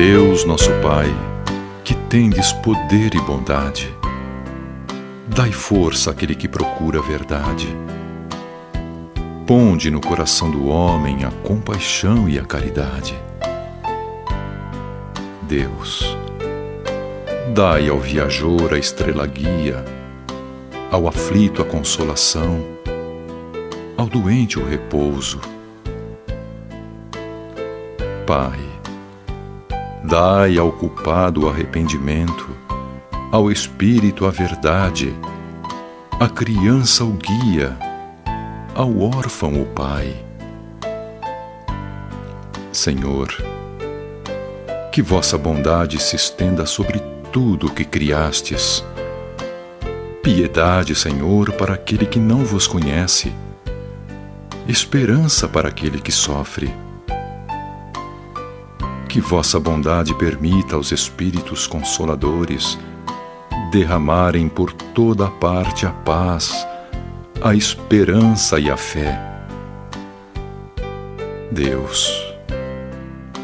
Deus, nosso Pai, que tendes poder e bondade, dai força àquele que procura a verdade. Ponde no coração do homem a compaixão e a caridade. Deus, dai ao viajor a estrela guia, ao aflito a consolação, ao doente o repouso. Pai, dai ao culpado o arrependimento, ao espírito a verdade, à criança o guia, ao órfão o pai. Senhor, que vossa bondade se estenda sobre tudo o que criastes. Piedade, Senhor, para aquele que não vos conhece, esperança para aquele que sofre. Que vossa bondade permita aos Espíritos Consoladores derramarem por toda a parte a paz, a esperança e a fé. Deus,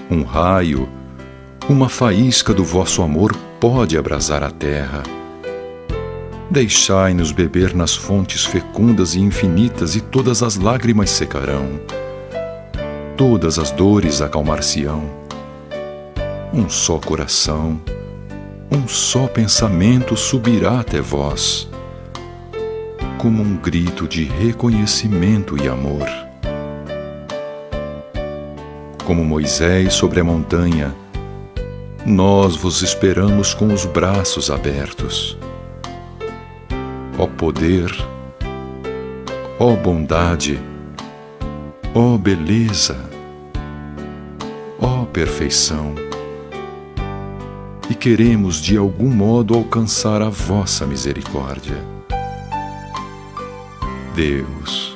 um raio, uma faísca do vosso amor pode abrasar a terra. Deixai-nos beber nas fontes fecundas e infinitas, e todas as lágrimas secarão, todas as dores acalmar-se-ão. Um só coração, um só pensamento subirá até vós, como um grito de reconhecimento e amor. Como Moisés sobre a montanha, nós vos esperamos com os braços abertos. Ó poder, ó bondade, ó beleza, ó perfeição, e queremos de algum modo alcançar a vossa misericórdia. Deus,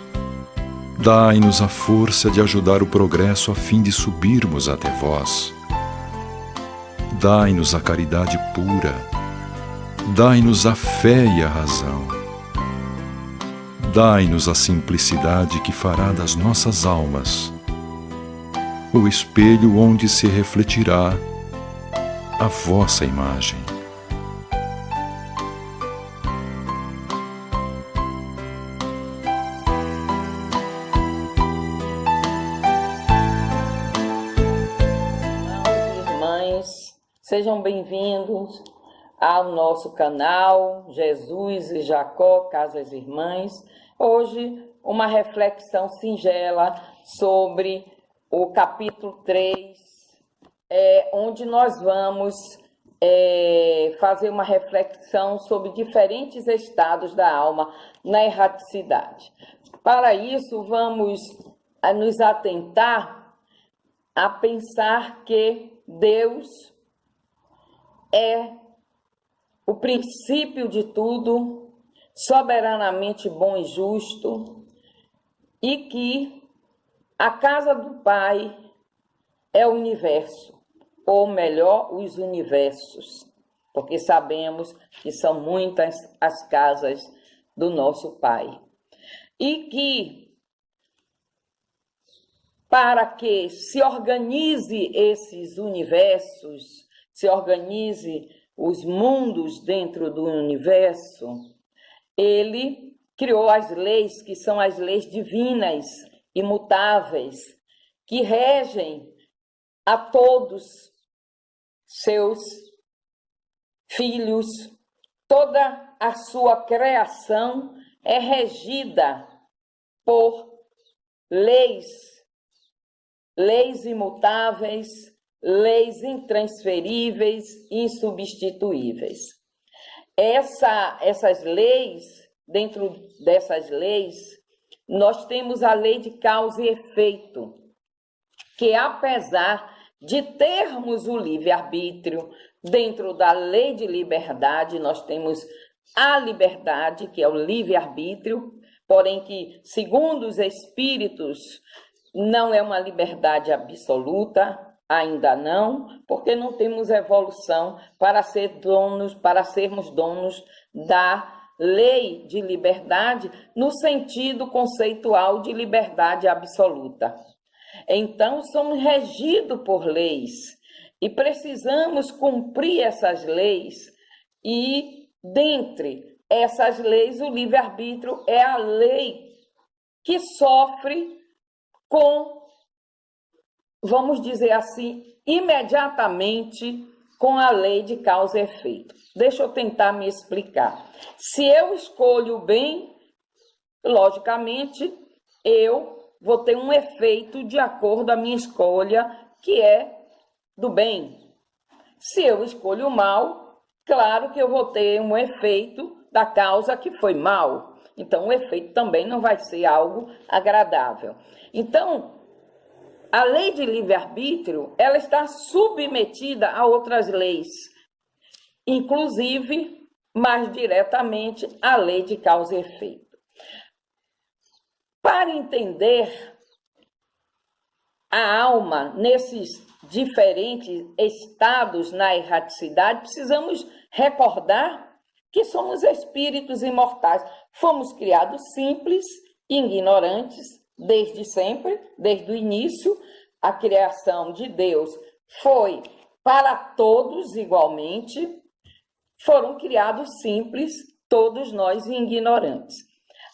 dai-nos a força de ajudar o progresso a fim de subirmos até vós. Dai-nos a caridade pura, dai-nos a fé e a razão. Dai-nos a simplicidade que fará das nossas almas o espelho onde se refletirá a vossa imagem. Irmãs, sejam bem-vindos ao nosso canal Jesus e Jacó, Casas Irmãs. Hoje, uma reflexão singela sobre o capítulo 3, onde nós vamos fazer uma reflexão sobre diferentes estados da alma na erraticidade. Para isso, vamos nos atentar a pensar que Deus é o princípio de tudo, soberanamente bom e justo, e que a casa do Pai é o universo, ou melhor, os universos, porque sabemos que são muitas as casas do nosso Pai. E que, para que se organize esses universos, se organize os mundos dentro do universo, ele criou as leis, que são as leis divinas, imutáveis, que regem a todos seus filhos. Toda a sua criação é regida por leis imutáveis, leis intransferíveis, insubstituíveis. Essas leis, dentro dessas leis, nós temos a lei de causa e efeito, que apesar de termos o livre-arbítrio, dentro da lei de liberdade, nós temos a liberdade, que é o livre-arbítrio, porém que, segundo os espíritos, não é uma liberdade absoluta, ainda não, porque não temos evolução para sermos donos da lei de liberdade no sentido conceitual de liberdade absoluta. Então, somos regidos por leis e precisamos cumprir essas leis, e dentre essas leis, o livre-arbítrio é a lei que sofre com, vamos dizer assim, imediatamente com a lei de causa e efeito. Deixa eu tentar me explicar. Se eu escolho o bem, logicamente, eu vou ter um efeito de acordo com a minha escolha, que é do bem. Se eu escolho o mal, claro que eu vou ter um efeito da causa que foi mal. Então, o efeito também não vai ser algo agradável. Então, a lei de livre-arbítrio, ela está submetida a outras leis, inclusive, mais diretamente, a lei de causa e efeito. Para entender a alma nesses diferentes estados na erraticidade, precisamos recordar que somos espíritos imortais. Fomos criados simples e ignorantes desde sempre, desde o início. A criação de Deus foi para todos igualmente. Foram criados simples, todos nós ignorantes.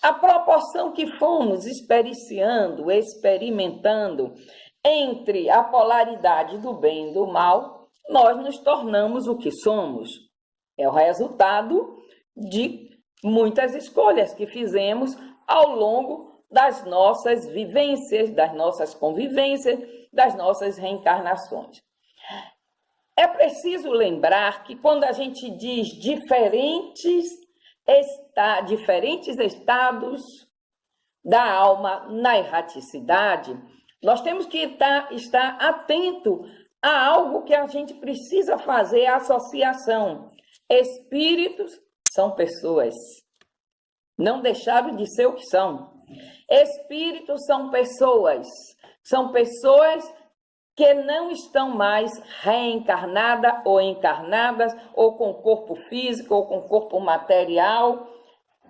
A proporção que fomos experimentando entre a polaridade do bem e do mal, nós nos tornamos o que somos. É o resultado de muitas escolhas que fizemos ao longo das nossas vivências, das nossas convivências, das nossas reencarnações. É preciso lembrar que quando a gente diz diferentes estados da alma na erraticidade, nós temos que estar atento a algo que a gente precisa fazer a associação. Espíritos são pessoas. Não deixaram de ser o que são. Espíritos são pessoas. São pessoas que não estão mais reencarnadas ou encarnadas, ou com corpo físico, ou com corpo material,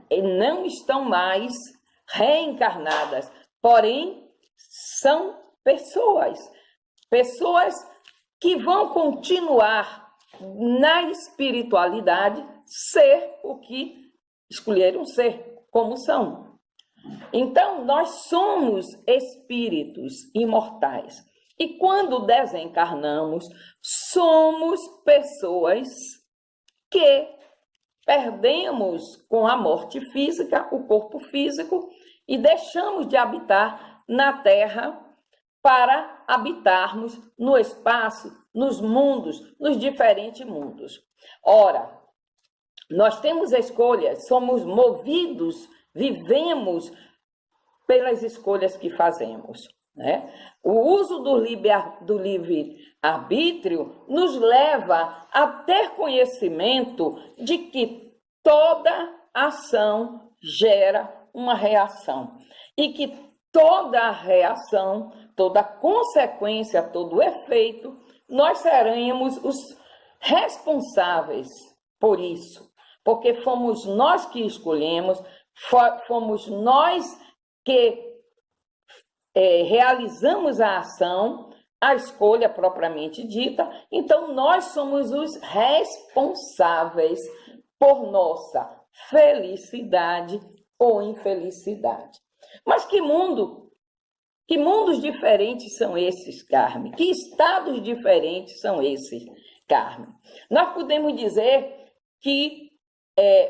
e não estão mais reencarnadas. Porém, são pessoas. Pessoas que vão continuar na espiritualidade ser o que escolheram ser, como são. Então, nós somos espíritos imortais. E quando desencarnamos, somos pessoas que perdemos com a morte física, o corpo físico, e deixamos de habitar na Terra para habitarmos no espaço, nos mundos, nos diferentes mundos. Ora, nós temos escolhas, somos movidos, vivemos pelas escolhas que fazemos, né? O uso do livre-arbítrio nos leva a ter conhecimento de que toda ação gera uma reação e que toda reação, toda consequência, todo efeito, nós seremos os responsáveis por isso, porque fomos nós que escolhemos, fomos nós que realizamos a ação, a escolha propriamente dita, então nós somos os responsáveis por nossa felicidade ou infelicidade. Mas que mundos diferentes são esses, Carmen? Que estados diferentes são esses, Carmen? Nós podemos dizer que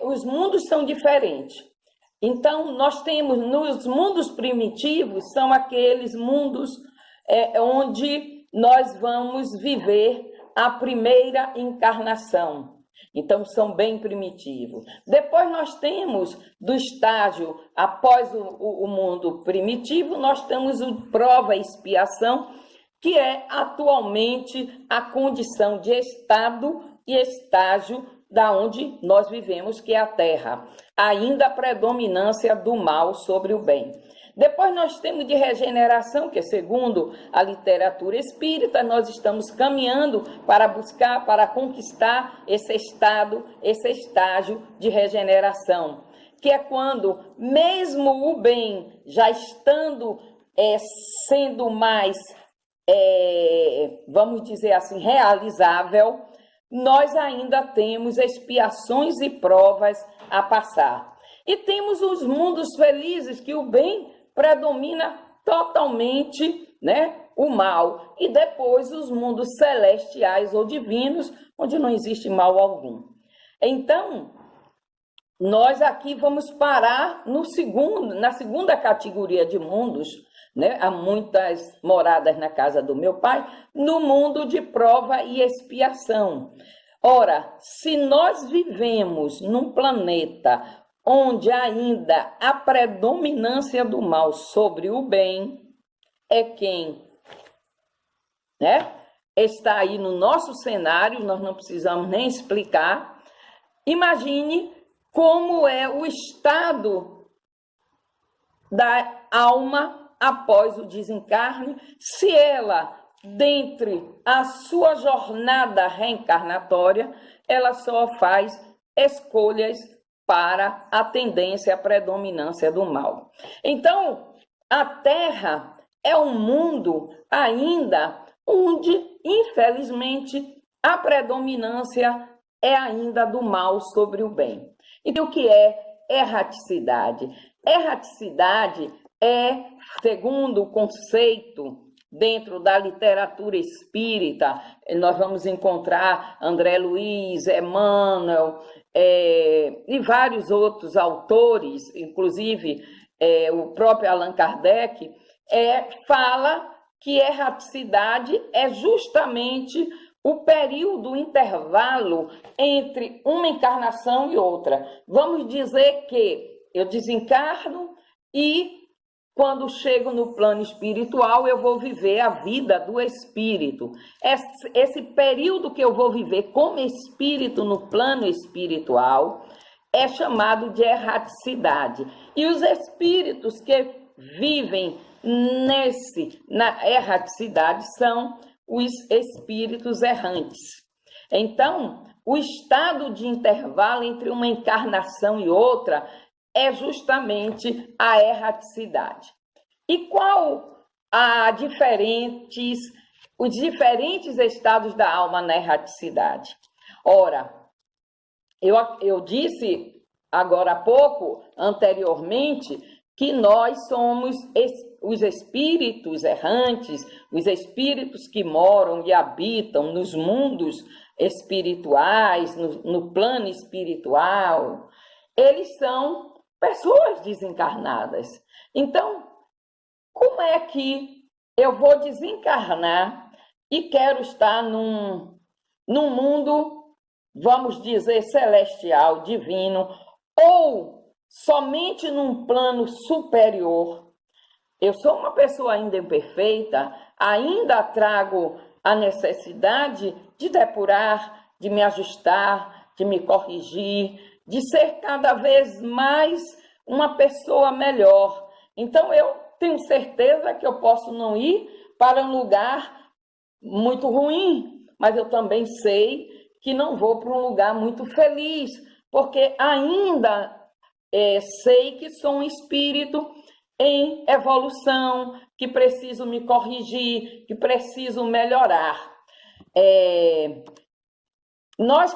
os mundos são diferentes. Então, nós temos, nos mundos primitivos, são aqueles mundos onde nós vamos viver a primeira encarnação. Então, são bem primitivos. Depois, nós temos, do estágio após o mundo primitivo, nós temos o prova e expiação, que é atualmente a condição de estado e estágio da onde nós vivemos, que é a Terra. Ainda a predominância do mal sobre o bem. Depois nós temos de regeneração, que segundo a literatura espírita, nós estamos caminhando para buscar, para conquistar esse estado, esse estágio de regeneração, que é quando, mesmo o bem já estando sendo mais vamos dizer assim, realizável, nós ainda temos expiações e provas a passar. E temos os mundos felizes, que o bem predomina totalmente, né, o mal. E depois os mundos celestiais ou divinos, onde não existe mal algum. Então, nós aqui vamos parar na segunda categoria de mundos, né? Há muitas moradas na casa do meu pai, no mundo de prova e expiação. Ora, se nós vivemos num planeta onde ainda a predominância do mal sobre o bem é quem, né, está aí no nosso cenário, nós não precisamos nem explicar. Imagine como é o estado da alma após o desencarne, se ela, dentre a sua jornada reencarnatória, ela só faz escolhas para a tendência, a predominância do mal. Então, a Terra é um mundo ainda onde, infelizmente, a predominância é ainda do mal sobre o bem. Então, o que é erraticidade? Erraticidade é, segundo o conceito dentro da literatura espírita, nós vamos encontrar André Luiz, Emmanuel e vários outros autores, inclusive o próprio Allan Kardec, fala que erraticidade é justamente o período, o intervalo entre uma encarnação e outra. Vamos dizer que eu desencarno e quando chego no plano espiritual, eu vou viver a vida do espírito. Esse período que eu vou viver como espírito no plano espiritual é chamado de erraticidade. E os espíritos que vivem na erraticidade são os espíritos errantes. Então, o estado de intervalo entre uma encarnação e outra é justamente a erraticidade. E qual os diferentes estados da alma na erraticidade? Ora, eu disse agora há pouco, anteriormente, que nós somos os espíritos errantes, os espíritos que moram e habitam nos mundos espirituais, no plano espiritual. Eles são pessoas desencarnadas. Então, como é que eu vou desencarnar e quero estar num mundo, vamos dizer, celestial, divino, ou somente num plano superior? Eu sou uma pessoa ainda imperfeita, ainda trago a necessidade de depurar, de me ajustar, de me corrigir, de ser cada vez mais uma pessoa melhor. Então, eu tenho certeza que eu posso não ir para um lugar muito ruim, mas eu também sei que não vou para um lugar muito feliz, porque ainda sei que sou um espírito em evolução, que preciso me corrigir, que preciso melhorar. Nós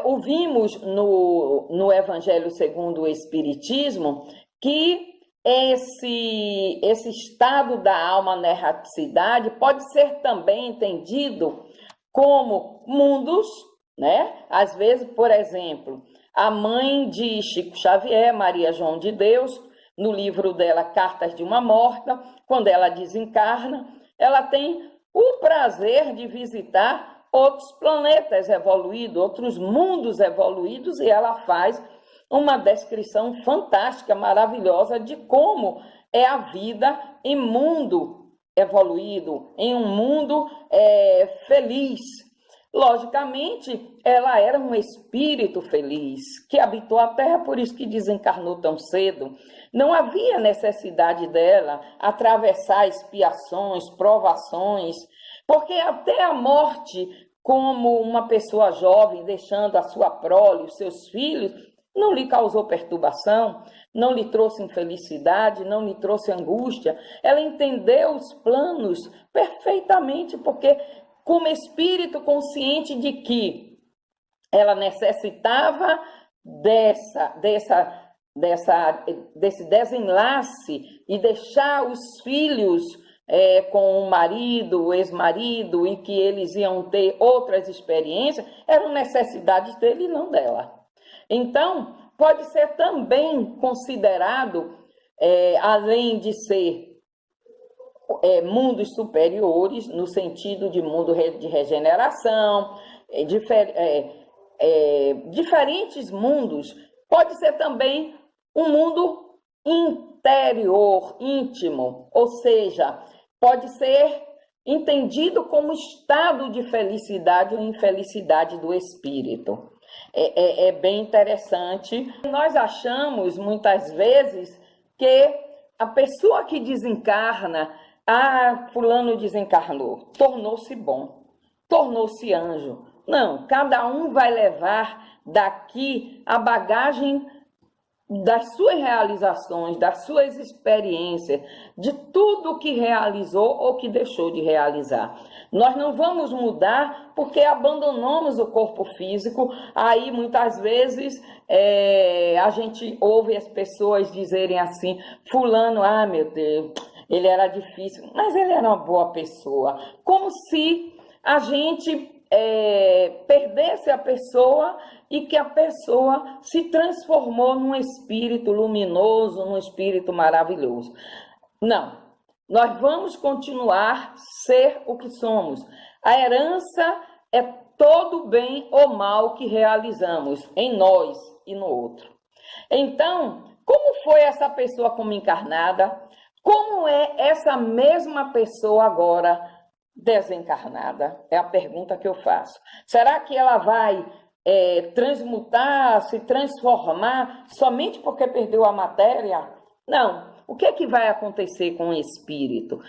ouvimos no Evangelho segundo o Espiritismo que esse estado da alma na erraticidade pode ser também entendido como mundos, né? Às vezes, por exemplo, a mãe de Chico Xavier, Maria João de Deus, no livro dela Cartas de uma Morta, quando ela desencarna, ela tem o prazer de visitar outros planetas evoluídos, outros mundos evoluídos, e ela faz uma descrição fantástica, maravilhosa de como é a vida em mundo evoluído, em um mundo feliz. Logicamente, ela era um espírito feliz, que habitou a Terra, por isso que desencarnou tão cedo. Não havia necessidade dela atravessar expiações, provações, porque até a morte, como uma pessoa jovem, deixando a sua prole, os seus filhos, não lhe causou perturbação, não lhe trouxe infelicidade, não lhe trouxe angústia. Ela entendeu os planos perfeitamente, porque como espírito consciente de que ela necessitava desse desenlace e deixar os filhos com o marido, o ex-marido, e que eles iam ter outras experiências, eram necessidades dele e não dela. Então, pode ser também considerado, além de ser mundos superiores, no sentido de mundo de regeneração, diferentes mundos, pode ser também um mundo interior, íntimo, ou seja, pode ser entendido como estado de felicidade ou infelicidade do espírito. É bem interessante. Nós achamos, muitas vezes, que a pessoa que desencarna, fulano desencarnou, tornou-se bom, tornou-se anjo. Não, cada um vai levar daqui a bagagem das suas realizações, das suas experiências, de tudo que realizou ou que deixou de realizar. Nós não vamos mudar porque abandonamos o corpo físico. Aí, muitas vezes, a gente ouve as pessoas dizerem assim, fulano, meu Deus, ele era difícil, mas ele era uma boa pessoa. Como se a gente perdesse a pessoa e que a pessoa se transformou num espírito luminoso, num espírito maravilhoso. Não, nós vamos continuar ser o que somos. A herança é todo o bem ou mal que realizamos em nós e no outro. Então, como foi essa pessoa como encarnada? Como é essa mesma pessoa agora desencarnada? É a pergunta que eu faço. Será que ela vai transmutar, se transformar somente porque perdeu a matéria? Não. O que é que vai acontecer com o espírito?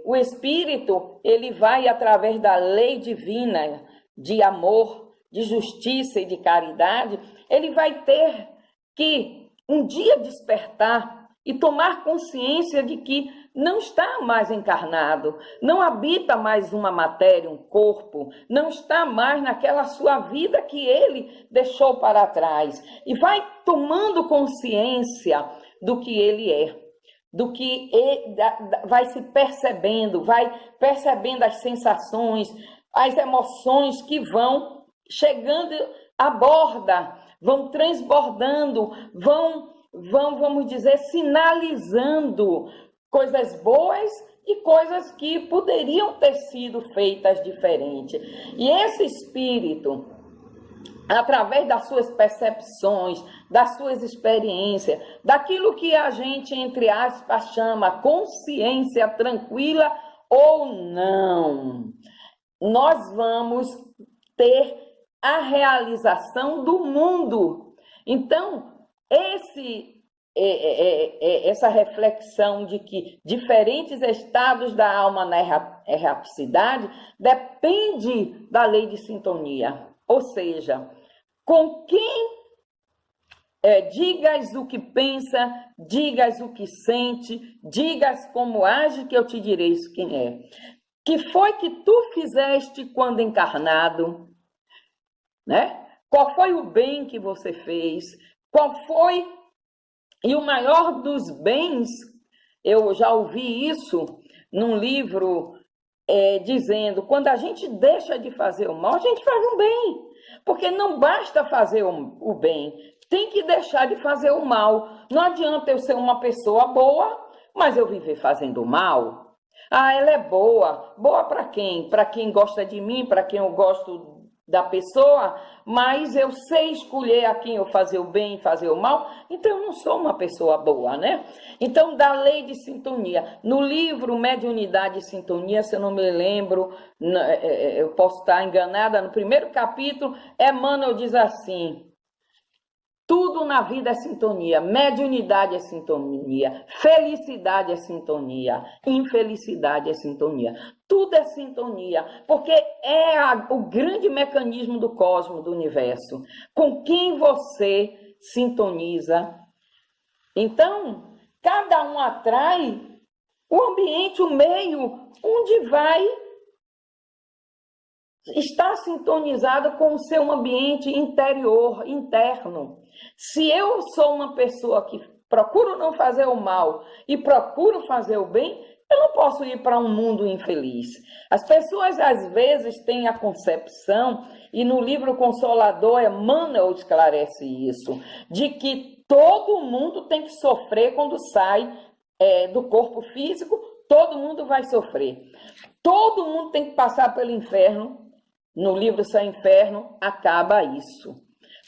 O espírito, ele vai, através da lei divina de amor, de justiça e de caridade, ele vai ter que um dia despertar e tomar consciência de que não está mais encarnado, não habita mais uma matéria, um corpo, não está mais naquela sua vida que ele deixou para trás. E vai tomando consciência do que ele é, do que vai se percebendo, vai percebendo as sensações, as emoções que vão chegando à borda, vão transbordando, vamos dizer, sinalizando coisas boas e coisas que poderiam ter sido feitas diferente. E esse espírito, através das suas percepções, das suas experiências, daquilo que a gente, entre aspas, chama consciência tranquila ou não, nós vamos ter a realização do mundo. Então, essa reflexão de que diferentes estados da alma na erraticidade depende da lei de sintonia. Ou seja, com quem digas o que pensa, digas o que sente, digas como age, que eu te direi quem é. Que foi que tu fizeste quando encarnado, né? Qual foi o bem que você fez? Qual foi... E o maior dos bens, eu já ouvi isso num livro dizendo, quando a gente deixa de fazer o mal, a gente faz um bem. Porque não basta fazer o bem, tem que deixar de fazer o mal. Não adianta eu ser uma pessoa boa, mas eu viver fazendo o mal. Ela é boa. Boa para quem? Para quem gosta de mim, para quem eu gosto da pessoa, mas eu sei escolher a quem eu fazer o bem e fazer o mal, então eu não sou uma pessoa boa, né? Então, da lei de sintonia. No livro Mediunidade e Sintonia, se eu não me lembro, eu posso estar enganada, no primeiro capítulo, Emmanuel diz assim: tudo na vida é sintonia, mediunidade é sintonia, felicidade é sintonia, infelicidade é sintonia. Tudo é sintonia, porque é o grande mecanismo do cosmos, do universo. Com quem você sintoniza. Então, cada um atrai o ambiente, o meio, onde vai estar sintonizado com o seu ambiente interior, interno. Se eu sou uma pessoa que procuro não fazer o mal e procuro fazer o bem, eu não posso ir para um mundo infeliz. As pessoas, às vezes, têm a concepção, e no livro Consolador, Emmanuel esclarece isso, de que todo mundo tem que sofrer quando sai do corpo físico, todo mundo vai sofrer. Todo mundo tem que passar pelo inferno. No livro Sem Inferno, acaba isso.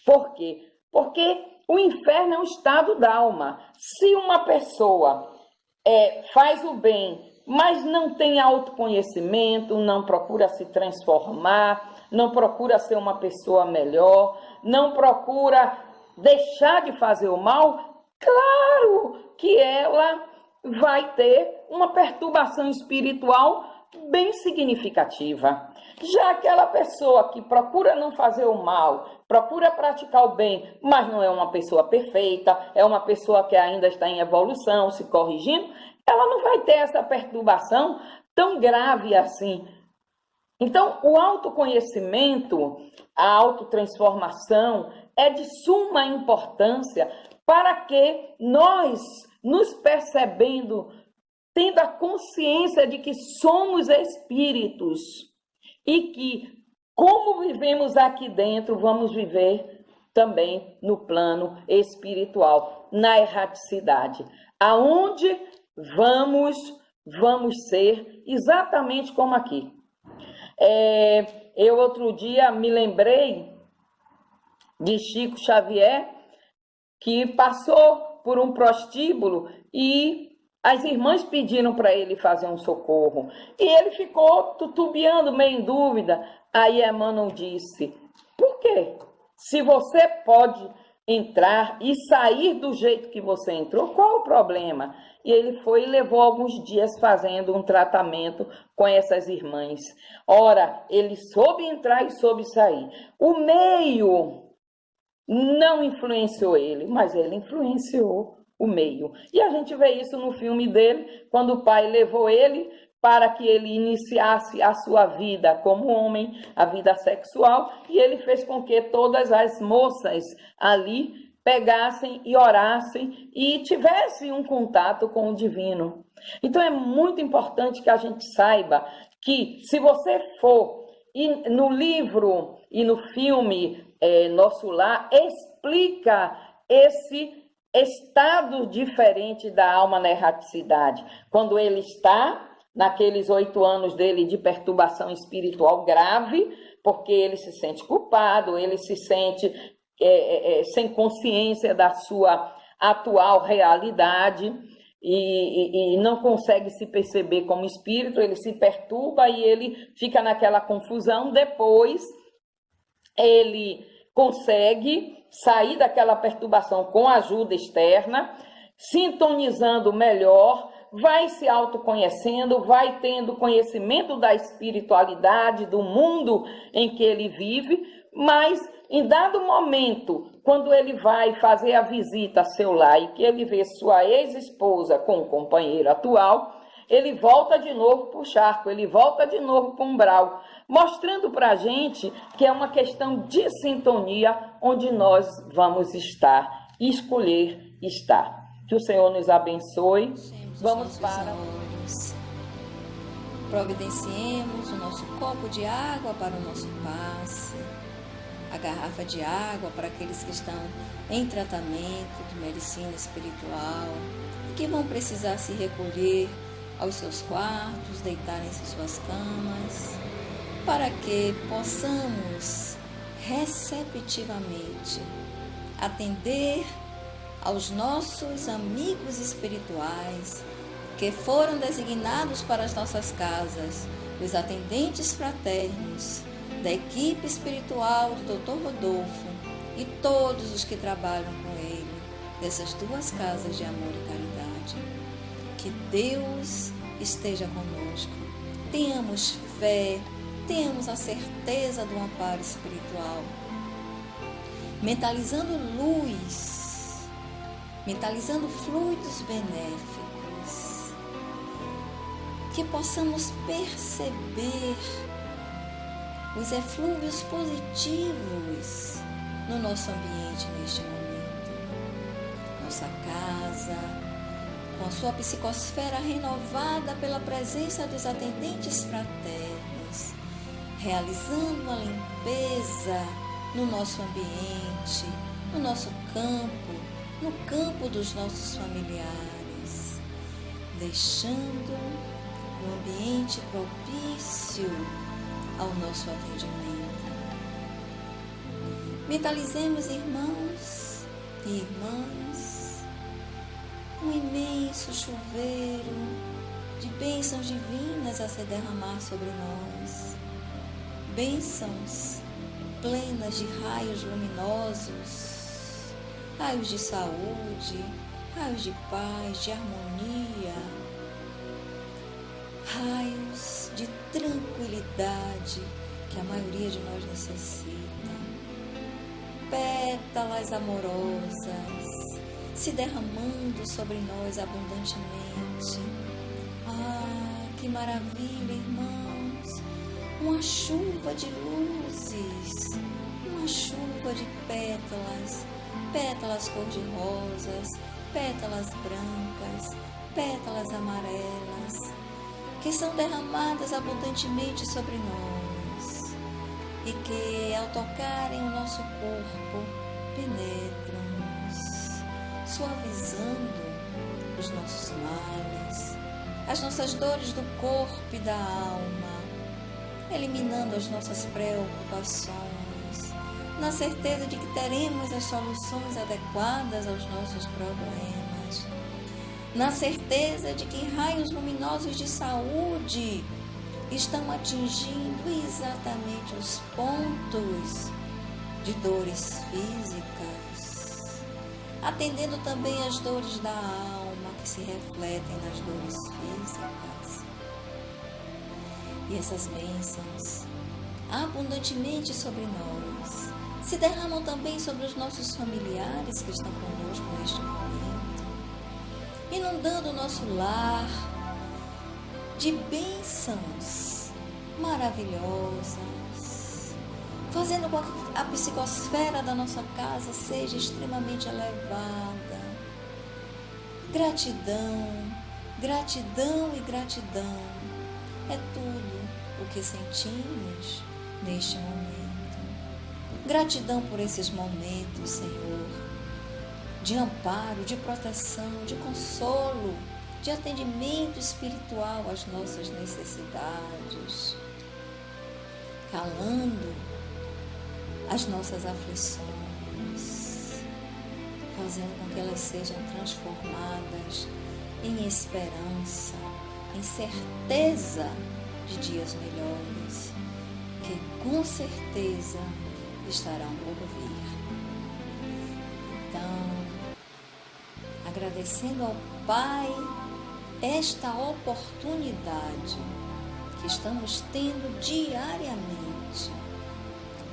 Por quê? Porque o inferno é um estado da alma. Se uma pessoa faz o bem, mas não tem autoconhecimento, não procura se transformar, não procura ser uma pessoa melhor, não procura deixar de fazer o mal, claro que ela vai ter uma perturbação espiritual bem significativa. Já aquela pessoa que procura não fazer o mal, procura praticar o bem, mas não é uma pessoa perfeita, é uma pessoa que ainda está em evolução, se corrigindo, ela não vai ter essa perturbação tão grave assim. Então, o autoconhecimento, a autotransformação é de suma importância para que nós, nos percebendo, tendo a consciência de que somos espíritos e que, como vivemos aqui dentro, vamos viver também no plano espiritual, na erraticidade, aonde vamos ser exatamente como aqui. Eu outro dia me lembrei de Chico Xavier, que passou por um prostíbulo e as irmãs pediram para ele fazer um socorro. E ele ficou tutubiando, meio em dúvida. Aí Emmanuel disse, por quê? Se você pode entrar e sair do jeito que você entrou, qual o problema? E ele foi e levou alguns dias fazendo um tratamento com essas irmãs. Ora, ele soube entrar e soube sair. O meio não influenciou ele, mas ele influenciou o meio. E a gente vê isso no filme dele, quando o pai levou ele para que ele iniciasse a sua vida como homem, a vida sexual, e ele fez com que todas as moças ali pegassem e orassem e tivessem um contato com o divino. Então é muito importante que a gente saiba que se você for, e no livro e no filme Nosso Lar, explica esse estado diferente da alma na erraticidade, quando ele está naqueles 8 anos dele de perturbação espiritual grave, porque ele se sente culpado, ele se sente sem consciência da sua atual realidade e não consegue se perceber como espírito, ele se perturba e ele fica naquela confusão. Depois ele consegue sair daquela perturbação com ajuda externa, sintonizando melhor, vai se autoconhecendo, vai tendo conhecimento da espiritualidade, do mundo em que ele vive, mas em dado momento, quando ele vai fazer a visita a seu lar e que ele vê sua ex-esposa com o companheiro atual, ele volta de novo para o charco, ele volta de novo para o umbral, mostrando para a gente que é uma questão de sintonia onde nós vamos estar, escolher estar. Que o Senhor nos abençoe. Vamos para... Providenciemos o nosso copo de água para o nosso passe, a garrafa de água para aqueles que estão em tratamento de medicina espiritual, que vão precisar se recolher aos seus quartos, deitarem-se em suas camas, para que possamos receptivamente atender aos nossos amigos espirituais que foram designados para as nossas casas, os atendentes fraternos da equipe espiritual do Dr. Rodolfo e todos os que trabalham com ele, dessas 2 casas de amor e caridade. Que Deus esteja conosco, tenhamos fé, tenhamos a certeza do amparo espiritual mentalizando luz, mentalizando fluidos benéficos, que possamos perceber os eflúvios positivos no nosso ambiente neste momento. Nossa casa, com a sua psicosfera renovada pela presença dos atendentes fraternos, realizando uma limpeza no nosso ambiente, no nosso campo, no campo dos nossos familiares, deixando um ambiente propício ao nosso atendimento. Mentalizemos, irmãos e irmãs, um imenso chuveiro de bênçãos divinas a se derramar sobre nós, bênçãos plenas de raios luminosos, raios de saúde, raios de paz, de harmonia, raios de tranquilidade que a maioria de nós necessita. Pétalas amorosas se derramando sobre nós abundantemente. Ah, que maravilha, irmãos! Uma chuva de luzes, uma chuva de pétalas, pétalas cor-de-rosas, pétalas brancas, pétalas amarelas, que são derramadas abundantemente sobre nós e que, ao tocarem o nosso corpo, penetram-nos, suavizando os nossos males, as nossas dores do corpo e da alma, eliminando as nossas preocupações, na certeza de que teremos as soluções adequadas aos nossos problemas, na certeza de que raios luminosos de saúde estão atingindo exatamente os pontos de dores físicas, atendendo também as dores da alma que se refletem nas dores físicas. E essas bênçãos, abundantemente sobre nós, se derramam também sobre os nossos familiares que estão conosco neste momento, inundando o nosso lar de bênçãos maravilhosas, fazendo com que a psicosfera da nossa casa seja extremamente elevada. Gratidão, gratidão e gratidão é tudo o que sentimos neste momento. Gratidão por esses momentos, Senhor, de amparo, de proteção, de consolo, de atendimento espiritual às nossas necessidades, calando as nossas aflições, fazendo com que elas sejam transformadas em esperança, em certeza de dias melhores, que com certeza estarão por vir. Então, agradecendo ao Pai esta oportunidade que estamos tendo diariamente,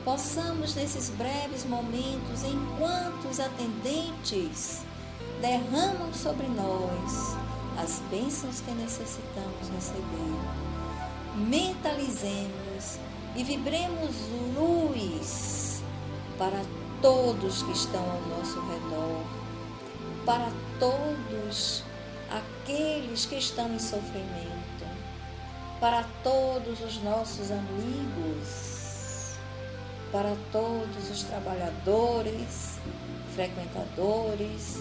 possamos nesses breves momentos, enquanto os atendentes derramam sobre nós as bênçãos que necessitamos receber, mentalizemos e vibremos luz para todos que estão ao nosso redor, para todos aqueles que estão em sofrimento, para todos os nossos amigos, para todos os trabalhadores, frequentadores,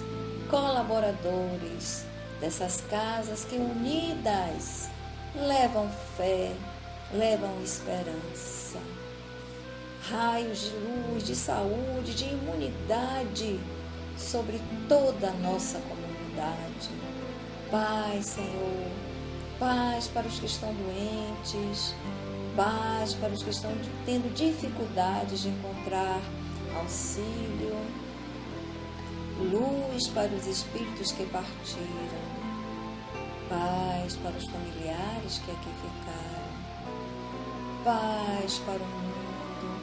colaboradores dessas casas que unidas levam fé, levam esperança. Raios de luz, de saúde, de imunidade sobre toda a nossa comunidade. Paz, Senhor, paz para os que estão doentes, paz para os que estão tendo dificuldades de encontrar auxílio, luz para os espíritos que partiram, paz para os familiares que aqui ficaram, paz para o mundo,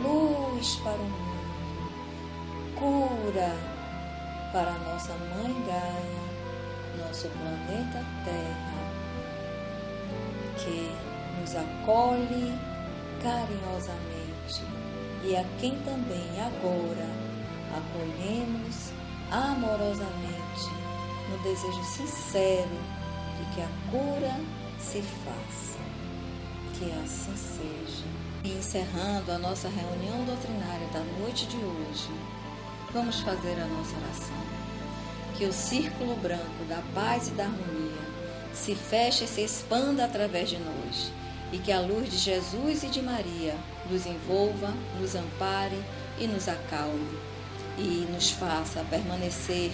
luz para o mundo, cura para a nossa Mãe Gaia, nosso planeta Terra, que nos acolhe carinhosamente e a quem também agora acolhemos amorosamente no desejo sincero de que a cura se faça. Que assim seja. E encerrando a nossa reunião doutrinária da noite de hoje, vamos fazer a nossa oração. Que o círculo branco da paz e da harmonia se feche e se expanda através de nós, e que a luz de Jesus e de Maria nos envolva, nos ampare e nos acalme, e nos faça permanecer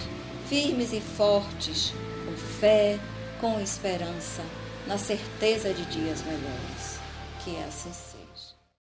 firmes e fortes, com fé, com esperança, na certeza de dias melhores. Que assim seja.